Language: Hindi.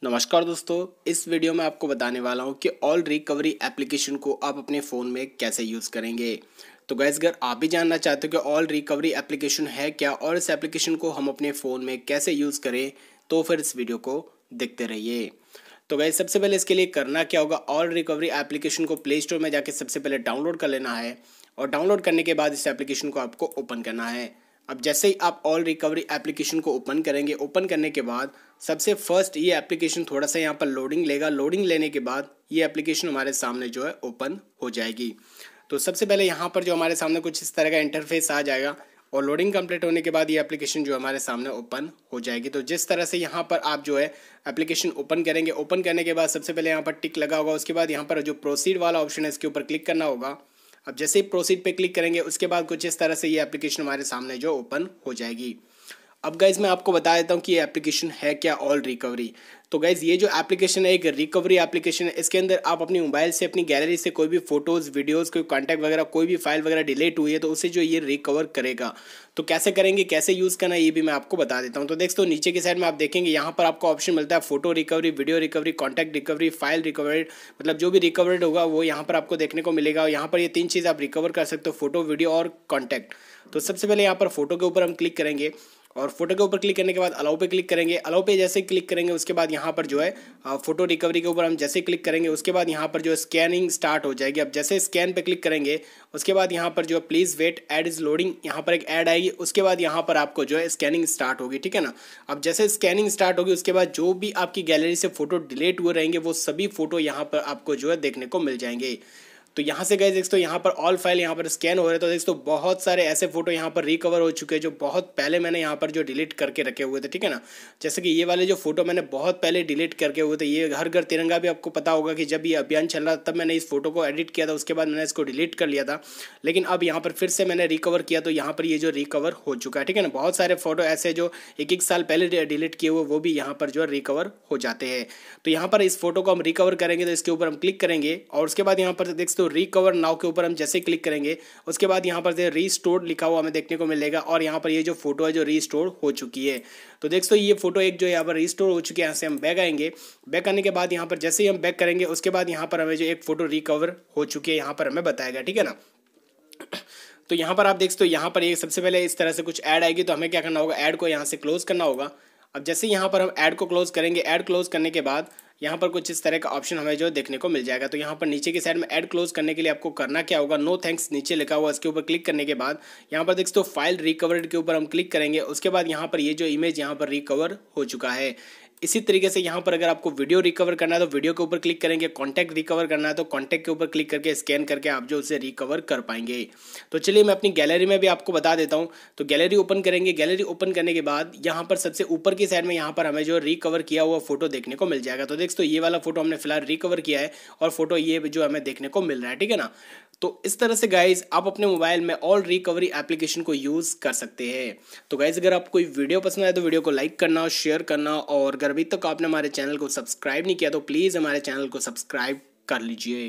नमस्कार दोस्तों, इस वीडियो में आपको बताने वाला हूँ कि ऑल रिकवरी एप्लीकेशन को आप अपने फ़ोन में कैसे यूज़ करेंगे। तो गाइस, अगर आप भी जानना चाहते हो कि ऑल रिकवरी एप्लीकेशन है क्या और इस एप्लीकेशन को हम अपने फ़ोन में कैसे यूज़ करें, तो फिर इस वीडियो को देखते रहिए। तो गाइस, सबसे पहले इसके लिए करना क्या होगा, ऑल रिकवरी एप्लीकेशन को प्ले स्टोर में जाके सबसे पहले डाउनलोड कर लेना है और डाउनलोड करने के बाद इस एप्लीकेशन को आपको ओपन करना है। अब जैसे ही आप ऑल रिकवरी एप्लीकेशन को ओपन करेंगे, ओपन करने के बाद सबसे फर्स्ट ये एप्लीकेशन थोड़ा सा यहाँ पर लोडिंग लेगा। लोडिंग लेने के बाद ये एप्लीकेशन हमारे सामने जो है ओपन हो जाएगी। तो सबसे पहले यहाँ पर जो हमारे सामने कुछ इस तरह का इंटरफेस आ जाएगा और लोडिंग कंप्लीट होने के बाद ये एप्लीकेशन जो हमारे सामने ओपन हो जाएगी। तो जिस तरह से यहाँ पर आप जो है एप्लीकेशन ओपन करेंगे, ओपन करने के बाद सबसे पहले यहाँ पर टिक लगा होगा, उसके बाद यहाँ पर जो प्रोसीड वाला ऑप्शन है इसके ऊपर क्लिक करना होगा। अब जैसे ही प्रोसीड पे क्लिक करेंगे उसके बाद कुछ इस तरह से ये एप्लीकेशन हमारे सामने जो ओपन हो जाएगी। अब गाइज़ मैं आपको बता देता हूँ कि ये एप्लीकेशन है क्या, ऑल रिकवरी। तो गाइज़ ये जो एप्लीकेशन है एक रिकवरी एप्लीकेशन है। इसके अंदर आप अपनी मोबाइल से अपनी गैलरी से कोई भी फोटोज़, वीडियोज़, कोई कॉन्टैक्ट वगैरह, कोई भी फाइल वगैरह डिलीट हुई है तो उसे जो ये रिकवर करेगा। तो कैसे करेंगे, कैसे यूज़ करना है, ये भी मैं आपको बता देता हूँ। तो दोस्तों नीचे की साइड में आप देखेंगे यहाँ पर आपको ऑप्शन मिलता है photo recovery, video recovery, contact recovery, file recovery. मतलब जो भी रिकवर्ड होगा वो यहाँ पर आपको देखने को मिलेगा और यहाँ पर ये 3 चीज़ आप रिकवर कर सकते हो, फोटो, वीडियो और कॉन्टैक्ट। तो सबसे पहले यहाँ पर फोटो के ऊपर हम क्लिक करेंगे और फोटो के ऊपर क्लिक करने के बाद अलाउ पे क्लिक करेंगे। अलाउ पे जैसे क्लिक करेंगे उसके बाद यहाँ पर जो है फोटो रिकवरी के ऊपर हम जैसे क्लिक करेंगे उसके बाद यहाँ पर जो है स्कैनिंग स्टार्ट हो जाएगी। अब जैसे स्कैन पे क्लिक करेंगे उसके बाद यहाँ पर जो है please wait ad is loading, यहाँ पर एक ऐड आएगी। उसके बाद यहाँ पर आपको जो है स्कैनिंग स्टार्ट होगी, ठीक है ना। अब जैसे स्कैनिंग स्टार्ट होगी उसके बाद जो भी आपकी गैलरी से फोटो डिलीट हुए रहेंगे वो सभी फोटो यहाँ पर आपको जो है देखने को मिल जाएंगे। तो यहाँ से गाइस दोस्तों यहाँ पर ऑल फाइल यहाँ पर स्कैन हो रहे हैं। तो दोस्तों बहुत सारे ऐसे फोटो यहाँ पर रिकवर हो चुके हैं जो बहुत पहले मैंने यहाँ पर जो डिलीट करके रखे हुए थे, ठीक है ना। जैसे कि ये वाले जो फोटो मैंने बहुत पहले डिलीट करके हुए थे, ये हर घर तिरंगा भी आपको पता होगा कि जब ये अभियान चल रहा तब मैंने इस फोटो को एडिट किया था, उसके बाद मैंने इसको डिलीट कर लिया था। लेकिन अब यहाँ पर फिर से मैंने रिकवर किया तो यहाँ पर ये जो रिकवर हो चुका है, ठीक है ना। बहुत सारे फोटो ऐसे जो 1-1 साल पहले डिलीट किए हुए वो भी यहाँ पर जो है रिकवर हो जाते हैं। तो यहाँ पर इस फोटो को हम रिकवर करेंगे तो इसके ऊपर हम क्लिक करेंगे और उसके बाद यहाँ पर देख सकते हो रिकवर नाउ के ऊपर हम जैसे क्लिक करेंगे उसके बाद यहाँ पर रीस्टोर लिखा हुआ हमें देखने को मिलेगा और यहाँ पर ये जो फोटो है जो रीस्टोर हो चुकी है। तो देख सकते हो ये फोटो एक जो यहाँ पर रीस्टोर हो चुकी है। यहाँ से हम बैक आएंगे, बैक आने के बाद यहाँ पर जैसे ही हम बैक करेंगे उसके बाद यहाँ पर हमें जो एक फोटो रिकवर हो चुकी है यहाँ पर हमें बताएगा, ठीक है ना। तो यहाँ पर आप देख सकते हो यहाँ पर ये सबसे पहले इस तरह से कुछ ऐड आएगी तो हमें क्या करना होगा, ऐड को यहाँ से क्लोज करना होगा। अब जैसे यहाँ पर हम ऐड को क्लोज करेंगे, ऐड क्लोज करने के बाद यहाँ पर कुछ इस तरह का ऑप्शन हमें जो देखने को मिल जाएगा। तो यहाँ पर नीचे की साइड में ऐड क्लोज करने के लिए आपको करना क्या होगा, नो थैंक्स नीचे लिखा हुआ इसके ऊपर क्लिक करने के बाद यहाँ पर देख सकते हो फाइल रिकवर्ड के ऊपर हम क्लिक करेंगे। उसके बाद यहाँ पर ये जो इमेज यहाँ पर रिकवर हो चुका है। इसी तरीके से यहाँ पर अगर आपको वीडियो रिकवर करना है तो वीडियो के ऊपर क्लिक करेंगे, कॉन्टैक्ट रिकवर करना है तो कॉन्टैक्ट के ऊपर क्लिक करके स्कैन करके आप जो उसे रिकवर कर पाएंगे। तो चलिए मैं अपनी गैलरी में भी आपको बता देता हूँ। तो गैलरी ओपन करेंगे, गैलरी ओपन करने के बाद यहाँ पर सबसे ऊपर की साइड में यहाँ पर हमें जो रिकवर किया हुआ फोटो देखने को मिल जाएगा। तो देख तो ये वाला फोटो हमने फिलहाल रिकवर किया है और फोटो ये जो हमें देखने को मिल रहा है, ठीक है ना। तो इस तरह से गाइज आप अपने मोबाइल में ऑल रिकवरी एप्लीकेशन को यूज़ कर सकते हैं। तो गाइज अगर आपको कोई वीडियो पसंद आए तो वीडियो को लाइक करना, शेयर करना और अगर अभी तक आपने हमारे चैनल को सब्सक्राइब नहीं किया तो प्लीज़ हमारे चैनल को सब्सक्राइब कर लीजिए।